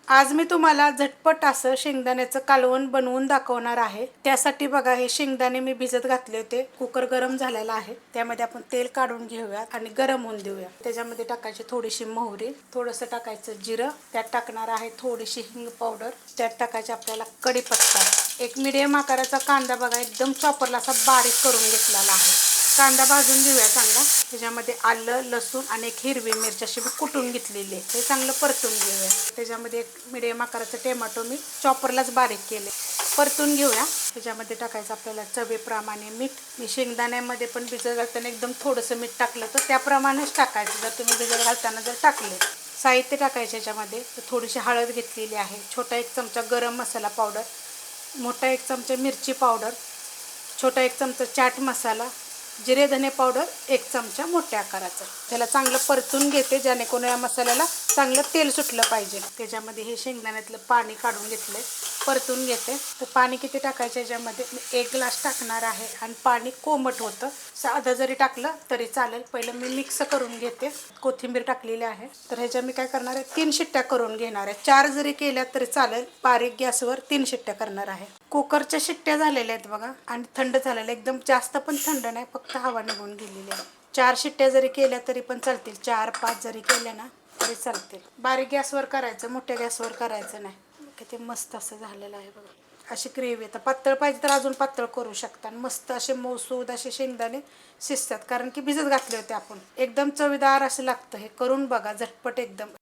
आज मी तुम्हाला झटपट असं शेंगदाण्याचं कालवण बनवून दाखवणार आहे। त्यासाठी बघा हे शेंगदाणे मी भिजत घातले होते। कुकर गरम झालेला आहे, त्यामध्ये आपण तेल काढून घेऊया आणि गरम होऊन देऊया। त्याच्यामध्ये टाकायची थोडीशी मोहरी, थोडंसं टाकायचं जिरं, त्यात टाकणार आहे थोडीशी हिंग पावडर, त्यात टाकायचे आपल्याला कढीपत्ता, एक मीडियम आकाराचा कांदा बघा एकदम चॉपरला असा बारीक करून घेतलेला आहे। कांदा भाजून घेऊया चांगला। त्याच्यामध्ये आलं, लसूण आणि एक हिरवी मिरची अशी कुटून घेतलेली आहे, हे चांगलं परतून घेऊया। त्याच्यामध्ये एक मीडियम आकाराचा टोमॅटो मी चॉपरलाच बारीक केले, परतून घेऊया। त्याच्यामध्ये टाकायचं आपल्याला चवीप्रमाणे मीठ। मी शेंगदाण्यामध्ये पण भिजत घालताना एकदम थोडंसं मीठ टाकलं तर त्याप्रमाणेच टाकायचं जर तुम्ही भिजत घालताना जर टाकले। साहित्य टाकायचे याच्यामध्ये थोडीशी हळद घेतलेली आहे, छोटा एक चमचा गरम मसाला पावडर, मोठा एक चमचा मिरची पावडर, छोटा एक चमचा चाट मसाला, जिरे धने पावडर एक चमचा मोठ्या आकाराचा। त्याला चांगलं परतून घेते जेणेकरून या मसाल्याला चांगलं तेल सुटलं पाहिजे। त्याच्यामध्ये हे शेंगदाण्यातलं पाणी काढून घेतले, परतून घेते। तर पाणी किती टाकायचं याच्यामध्ये मी 1 ग्लास टाकणार आहे आणि पाणी कोमट होतं, साधं जरी टाकलं तरी चालेल। पहिलं मी मिक्स करून घेते। कोथिंबीर टाकलेली आहे, तर ह्याच्या मी काय करणार आहे 3 शिट्ट्या करून घेणार आहे। 4 जरी केल्या तरी चालेल, बारीक गॅसवर 3 शिट्ट्या करणार आहे। कुकरच्या शिट्ट्या झालेल्या आहेत बघा आणि थंड झालेलं, एकदम जास्त पण थंड नाही, फक्त हवा निघून गेलेली आहे। 4 शिट्ट्या जरी केल्या तरी पण चालतील, 4-5 जरी केल्या ना तरी चालतील। बारीक गॅसवर करायचं, मोठ्या गॅसवर करायचं नाही। किती मस्त असं झालेलं आहे बघा, अशी ग्रेव्ही। आता पातळ पाहिजे तर अजून पातळ करू शकता। मस्त असे मऊसूद असे शेंगदाणे शिजतात, कारण की भिजत घातले होते आपण। एकदम चवीदार असं लागतं, हे करून बघा झटपट एकदम।